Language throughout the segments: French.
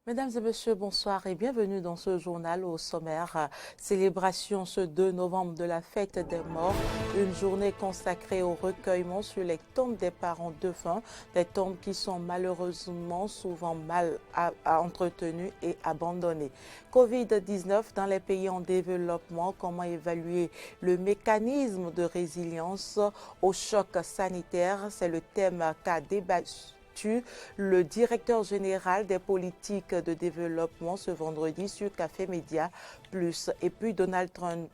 Mesdames et messieurs, bonsoir et bienvenue dans ce journal au sommaire. Célébration ce 2 novembre de la fête des morts, une journée consacrée au recueillement sur les tombes des parents défunts, des tombes qui sont malheureusement souvent mal entretenues et abandonnées. Covid-19 dans les pays en développement, comment évaluer le mécanisme de résilience au choc sanitaire? C'est le thème qu'a débattu le directeur général des politiques de développement ce vendredi sur Café Média Plus. Et puis Donald Trump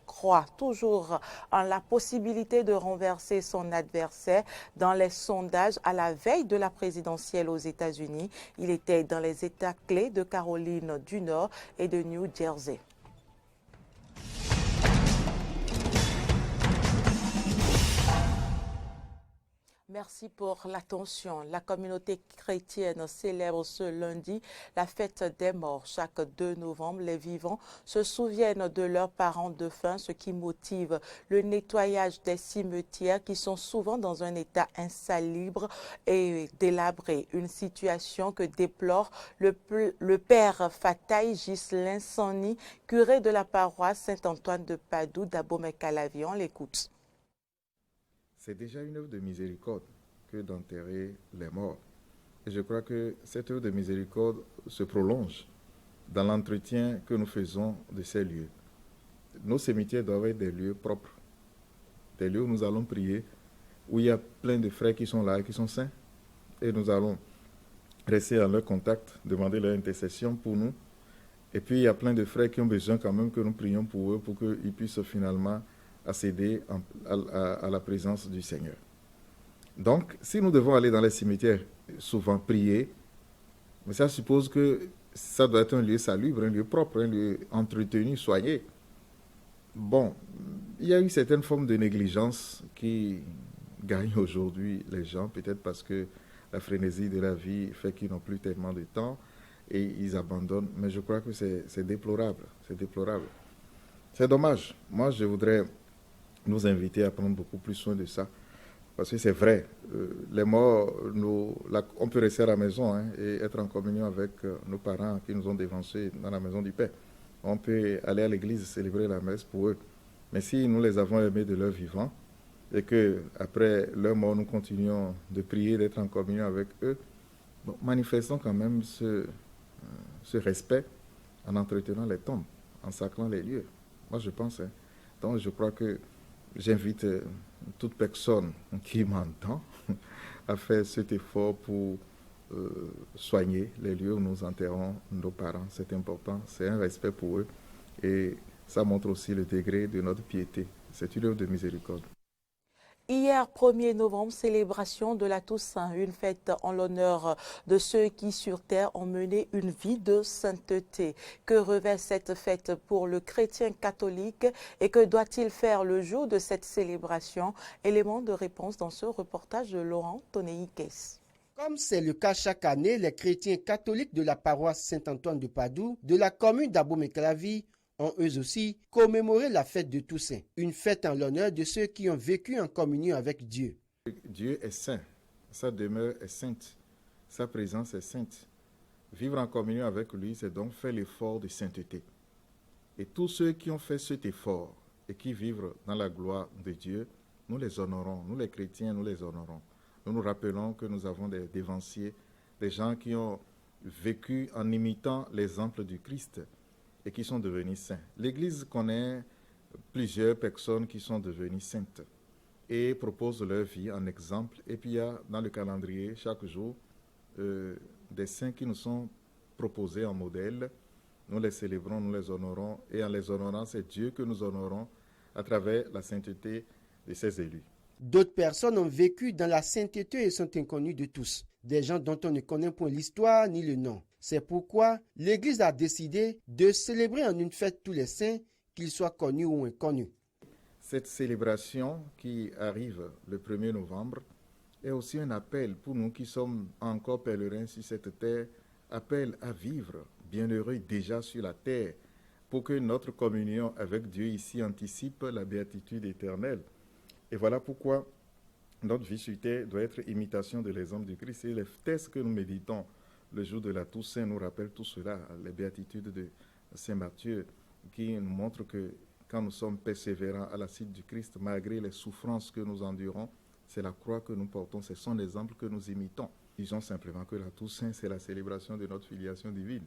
croit toujours en la possibilité de renverser son adversaire dans les sondages à la veille de la présidentielle aux États-Unis. Il était dans les États clés de Caroline du Nord et de New Jersey. Merci pour l'attention. La communauté chrétienne célèbre ce lundi la fête des morts. Chaque 2 novembre, les vivants se souviennent de leurs parents défunts, ce qui motive le nettoyage des cimetières qui sont souvent dans un état insalubre et délabré. Une situation que déplore le père Fataï Ghislain Sanni, curé de la paroisse Saint-Antoine de Padoue d'Abomey-Calavion. On l'écoute. C'est déjà une œuvre de miséricorde que d'enterrer les morts. Et je crois que cette œuvre de miséricorde se prolonge dans l'entretien que nous faisons de ces lieux. Nos cimetières doivent être des lieux propres, des lieux où nous allons prier, où il y a plein de frères qui sont là, qui sont saints, et nous allons rester en leur contact, demander leur intercession pour nous. Et puis il y a plein de frères qui ont besoin quand même que nous prions pour eux, pour qu'ils puissent finalement accéder à la présence du Seigneur. Donc, si nous devons aller dans les cimetières, souvent prier, mais ça suppose que ça doit être un lieu salubre, un lieu propre, un lieu entretenu, soigné. Bon, il y a une certaine forme de négligence qui gagne aujourd'hui les gens, peut-être parce que la frénésie de la vie fait qu'ils n'ont plus tellement de temps et ils abandonnent. Mais je crois que c'est déplorable, c'est déplorable. C'est dommage. Moi, je voudrais nous inviter à prendre beaucoup plus soin de ça. Parce que c'est vrai, les morts, on peut rester à la maison et être en communion avec nos parents qui nous ont dévancés dans la maison du Père. On peut aller à l'église célébrer la messe pour eux. Mais si nous les avons aimés de leur vivant et qu'après leur mort, nous continuons de prier, d'être en communion avec eux, bon, manifestons quand même ce respect en entretenant les tombes, en sacrant les lieux. Moi, je pense. Donc, je crois que j'invite toute personne qui m'entend à faire cet effort pour soigner les lieux où nous enterrons nos parents. C'est important, c'est un respect pour eux et ça montre aussi le degré de notre piété. C'est une œuvre de miséricorde. Hier, 1er novembre, célébration de la Toussaint, une fête en l'honneur de ceux qui sur terre ont mené une vie de sainteté. Que revêt cette fête pour le chrétien catholique et que doit-il faire le jour de cette célébration? Élément de réponse dans ce reportage de Laurent Tonéiques. Comme c'est le cas chaque année, les chrétiens catholiques de la paroisse Saint-Antoine de Padoue, de la commune d'Abomey-Calavion, ont eux aussi commémoré la fête de Toussaint, une fête en l'honneur de ceux qui ont vécu en communion avec Dieu. Dieu est saint, sa demeure est sainte, sa présence est sainte. Vivre en communion avec lui, c'est donc faire l'effort de sainteté. Et tous ceux qui ont fait cet effort et qui vivent dans la gloire de Dieu, nous les honorons, nous les chrétiens, nous les honorons. Nous nous rappelons que nous avons des dévanciers, des gens qui ont vécu en imitant l'exemple du Christ et qui sont devenus saints. L'Église connaît plusieurs personnes qui sont devenues saintes et proposent leur vie en exemple. Et puis il y a dans le calendrier, chaque jour, des saints qui nous sont proposés en modèle. Nous les célébrons, nous les honorons. Et en les honorant, c'est Dieu que nous honorons à travers la sainteté de ses élus. D'autres personnes ont vécu dans la sainteté et sont inconnues de tous. Des gens dont on ne connaît point l'histoire ni le nom. C'est pourquoi l'Église a décidé de célébrer en une fête tous les saints, qu'ils soient connus ou inconnus. Cette célébration qui arrive le 1er novembre est aussi un appel pour nous qui sommes encore pèlerins sur cette terre, appel à vivre bienheureux déjà sur la terre, pour que notre communion avec Dieu ici anticipe la béatitude éternelle. Et voilà pourquoi notre vie sur terre doit être imitation de l'exemple du Christ. Et les textes que nous méditons Le jour de la Toussaint nous rappelle tout cela, les béatitudes de Saint Matthieu, qui nous montrent que quand nous sommes persévérants à la suite du Christ, malgré les souffrances que nous endurons, c'est la croix que nous portons, ce sont les exemples que nous imitons. Disons simplement que la Toussaint, c'est la célébration de notre filiation divine,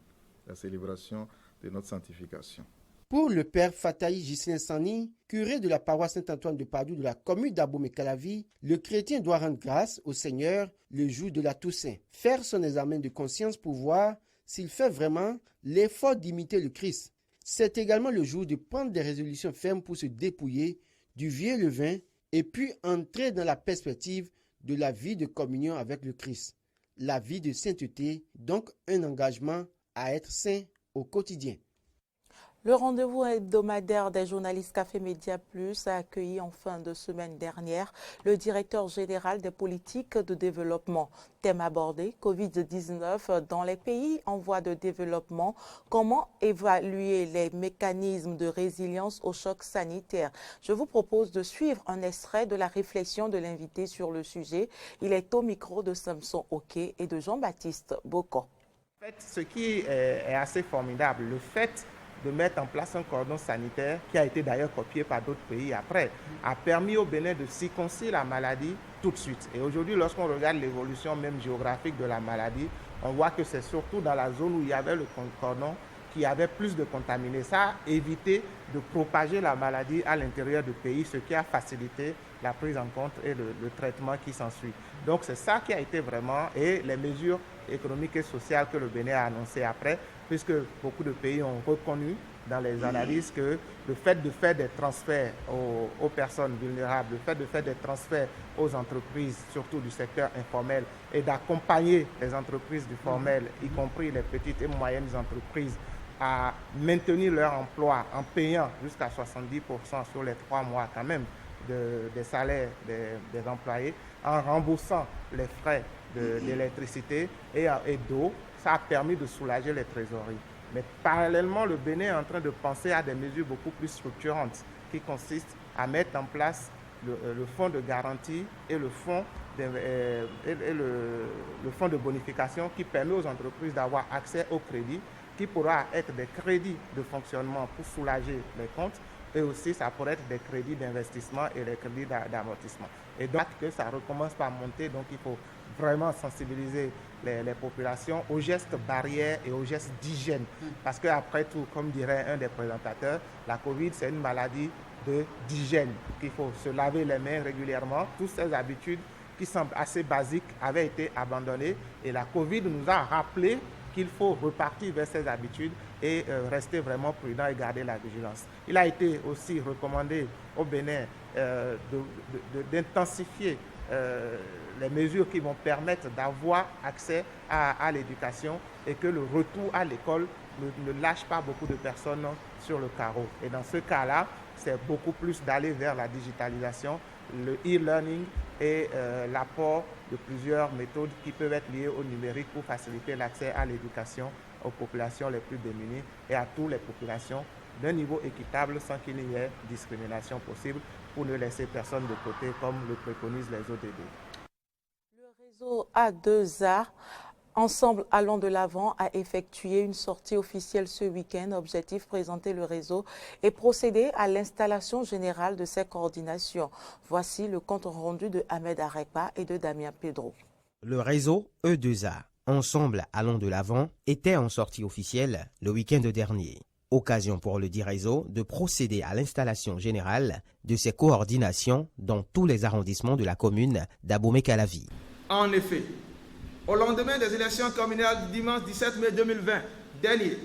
la célébration de notre sanctification. Pour le père Fataï Ghislain Sani, curé de la paroisse Saint-Antoine de Padoue de la commune d'Abomey-Calavi, le chrétien doit rendre grâce au Seigneur le jour de la Toussaint, faire son examen de conscience pour voir s'il fait vraiment l'effort d'imiter le Christ. C'est également le jour de prendre des résolutions fermes pour se dépouiller du vieux levain et puis entrer dans la perspective de la vie de communion avec le Christ. La vie de sainteté, donc un engagement à être saint au quotidien. Le rendez-vous hebdomadaire des journalistes Café Média Plus a accueilli en fin de semaine dernière le directeur général des politiques de développement. Thème abordé, Covid-19 dans les pays en voie de développement. Comment évaluer les mécanismes de résilience au choc sanitaire? Je vous propose de suivre un extrait de la réflexion de l'invité sur le sujet. Il est au micro de Samson Oké et de Jean-Baptiste Bocco. En fait, ce qui est assez formidable, le fait de mettre en place un cordon sanitaire, qui a été d'ailleurs copié par d'autres pays après, a permis au Bénin de circonscrire la maladie tout de suite. Et aujourd'hui, lorsqu'on regarde l'évolution même géographique de la maladie, on voit que c'est surtout dans la zone où il y avait le cordon qui avait plus de contaminés. Ça a évité de propager la maladie à l'intérieur du pays, ce qui a facilité la prise en compte et le traitement qui s'ensuit. Donc c'est ça qui a été vraiment, et les mesures économiques et sociales que le Bénin a annoncées après, puisque beaucoup de pays ont reconnu dans les analyses que le fait de faire des transferts aux personnes vulnérables, le fait de faire des transferts aux entreprises, surtout du secteur informel, et d'accompagner les entreprises du formel, y compris les petites et moyennes entreprises, à maintenir leur emploi en payant jusqu'à 70% sur les 3 mois quand même des salaires des employés, en remboursant les frais d'électricité et d'eau. Ça a permis de soulager les trésoreries. Mais parallèlement, le Bénin est en train de penser à des mesures beaucoup plus structurantes qui consistent à mettre en place le fonds de garantie et le fonds de bonification qui permet aux entreprises d'avoir accès au crédit, qui pourra être des crédits de fonctionnement pour soulager les comptes, et aussi ça pourrait être des crédits d'investissement et des crédits d'amortissement. Et donc que ça recommence par monter, donc il faut vraiment sensibiliser les populations aux gestes barrières et aux gestes d'hygiène. Parce qu'après tout, comme dirait un des présentateurs, la Covid, c'est une maladie d'hygiène. Il faut se laver les mains régulièrement. Toutes ces habitudes qui semblent assez basiques avaient été abandonnées. Et la Covid nous a rappelé qu'il faut repartir vers ces habitudes et rester vraiment prudent et garder la vigilance. Il a été aussi recommandé au Bénin d'intensifier les mesures qui vont permettre d'avoir accès à l'éducation et que le retour à l'école ne lâche pas beaucoup de personnes sur le carreau. Et dans ce cas-là, c'est beaucoup plus d'aller vers la digitalisation, le e-learning et l'apport de plusieurs méthodes qui peuvent être liées au numérique pour faciliter l'accès à l'éducation aux populations les plus démunies et à toutes les populations d'un niveau équitable sans qu'il y ait discrimination possible pour ne laisser personne de côté comme le préconisent les ODD. Le réseau A2A, Ensemble Allons de l'Avant, a effectué une sortie officielle ce week-end. Objectif, présenter le réseau et procéder à l'installation générale de ces coordinations. Voici le compte rendu de Ahmed Arepa et de Damien Pedro. Le réseau E2A, Ensemble Allons de l'Avant, était en sortie officielle le week-end dernier. Occasion pour le dit réseau de procéder à l'installation générale de ces coordinations dans tous les arrondissements de la commune d'Abomey-Calavi. En effet, au lendemain des élections communales du dimanche 17 mai 2020 dernier,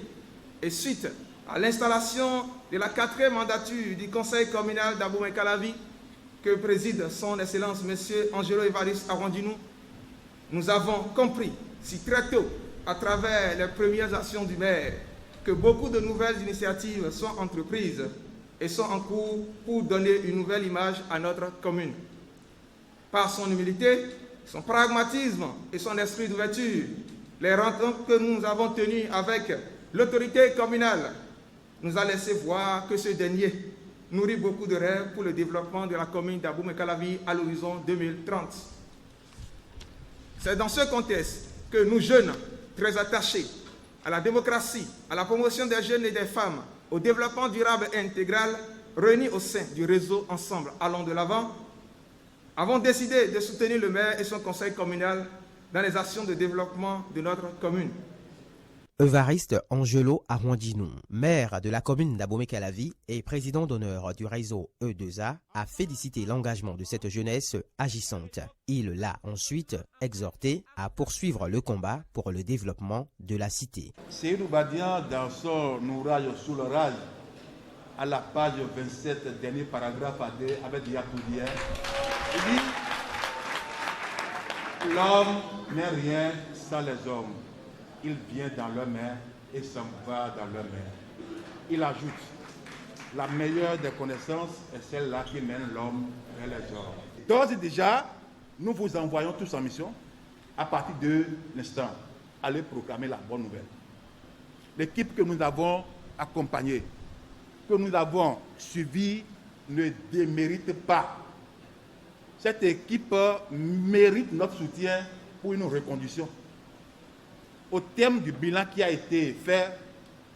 et suite à l'installation de la 4e mandature du conseil communal d'Abomey-Calavi, que préside son Excellence M. Angelo Évariste Arrondinou, nous avons compris si très tôt, à travers les premières actions du maire, que beaucoup de nouvelles initiatives sont entreprises et sont en cours pour donner une nouvelle image à notre commune. Par son humilité, son pragmatisme et son esprit d'ouverture, les rencontres que nous avons tenues avec l'autorité communale nous a laissé voir que ce dernier nourrit beaucoup de rêves pour le développement de la commune d'Abomey-Calavi à l'horizon 2030. C'est dans ce contexte que nous, jeunes, très attachés à la démocratie, à la promotion des jeunes et des femmes, au développement durable et intégral, réunis au sein du réseau Ensemble Allons de l'Avant, avons décidé de soutenir le maire et son conseil communal dans les actions de développement de notre commune. Évariste Angelo Arrondinou, maire de la commune d'Abomey-Calavi et président d'honneur du réseau E2A, a félicité l'engagement de cette jeunesse agissante. Il l'a ensuite exhorté à poursuivre le combat pour le développement de la cité. Seydou Badian, dans son ouvrage Sous l'orage, à la page 27, dernier paragraphe avec Yacoubien, il dit « L'homme n'est rien sans les hommes. Il vient dans leur main et s'en va dans leur main. » Il ajoute, la meilleure des connaissances est celle-là qui mène l'homme vers les hommes. D'ores et déjà, nous vous envoyons tous en mission à partir de l'instant. Allez proclamer la bonne nouvelle. L'équipe que nous avons accompagnée, que nous avons suivie, ne démérite pas. Cette équipe mérite notre soutien pour une reconduction. Au terme du bilan qui a été fait,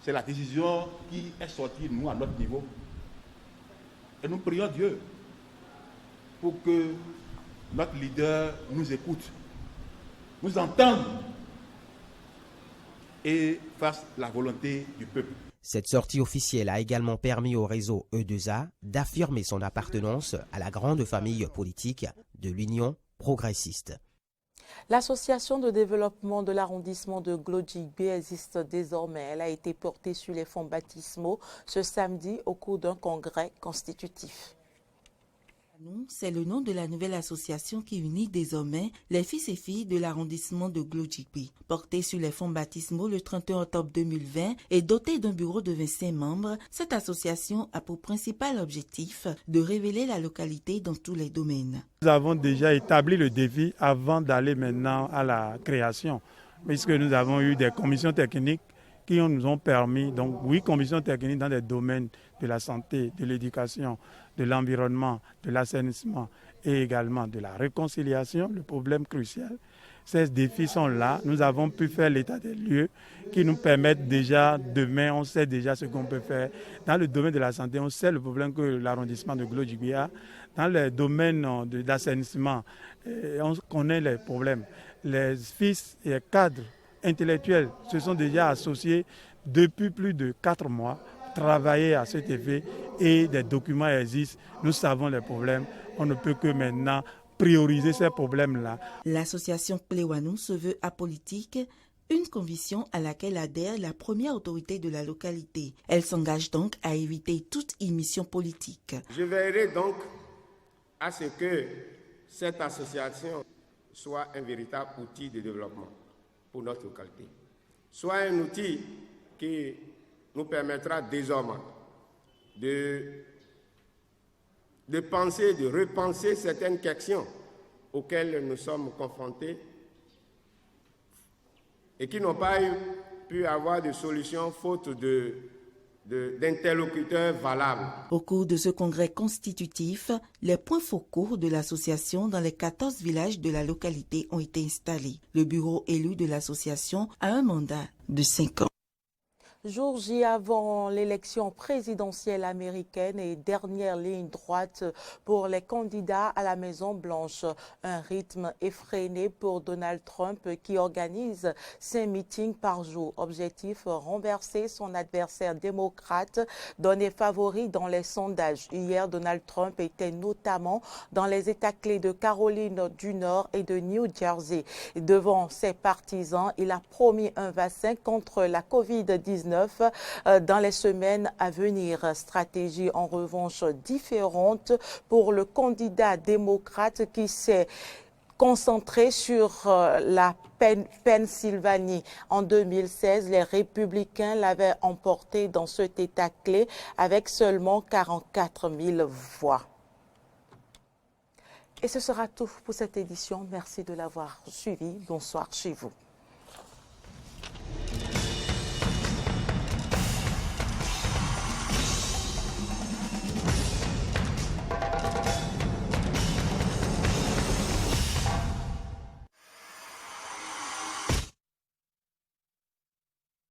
c'est la décision qui est sortie, nous, à notre niveau. Et nous prions Dieu pour que notre leader nous écoute, nous entende et fasse la volonté du peuple. Cette sortie officielle a également permis au réseau E2A d'affirmer son appartenance à la grande famille politique de l'Union progressiste. L'association de développement de l'arrondissement de Glodjigbe existe désormais. Elle a été portée sur les fonds baptismaux ce samedi au cours d'un congrès constitutif. C'est le nom de la nouvelle association qui unit désormais les fils et filles de l'arrondissement de Glodjigbe. Portée sur les fonds baptismaux le 31 octobre 2020 et dotée d'un bureau de 25 membres, cette association a pour principal objectif de révéler la localité dans tous les domaines. Nous avons déjà établi le défi avant d'aller maintenant à la création, puisque nous avons eu des commissions techniques qui nous ont permis, donc 8 commissions techniques dans les domaines de la santé, de l'éducation, de l'environnement, de l'assainissement et également de la réconciliation, le problème crucial. Ces défis sont là. Nous avons pu faire l'état des lieux qui nous permettent déjà, demain, on sait déjà ce qu'on peut faire. Dans le domaine de la santé, on sait le problème que l'arrondissement de Glodjigbe a. Dans le domaine d'assainissement, on connaît les problèmes. Les fils et cadres intellectuels se sont déjà associés depuis plus de 4 mois, travailler à cet effet et des documents existent. Nous savons les problèmes. On ne peut que maintenant prioriser ces problèmes-là. L'association Plewanou se veut apolitique, une conviction à laquelle adhère la première autorité de la localité. Elle s'engage donc à éviter toute émission politique. Je veillerai donc à ce que cette association soit un véritable outil de développement pour notre localité, soit un outil qui nous permettra désormais de penser, de repenser certaines questions auxquelles nous sommes confrontés et qui n'ont pas pu avoir de solution faute d'interlocuteurs valables. Au cours de ce congrès constitutif, les points focaux de l'association dans les 14 villages de la localité ont été installés. Le bureau élu de l'association a un mandat de 5 ans. Jour J avant l'élection présidentielle américaine et dernière ligne droite pour les candidats à la Maison-Blanche. Un rythme effréné pour Donald Trump qui organise 5 meetings par jour. Objectif, renverser son adversaire démocrate donné favori dans les sondages. Hier, Donald Trump était notamment dans les États clés de Caroline du Nord et de New Jersey. Devant ses partisans, il a promis un vaccin contre la COVID-19 dans les semaines à venir. Stratégie en revanche différente pour le candidat démocrate qui s'est concentré sur la Pennsylvanie. En 2016, les républicains l'avaient emporté dans cet État clé avec seulement 44 000 voix. Et ce sera tout pour cette édition. Merci de l'avoir suivi. Bonsoir chez vous.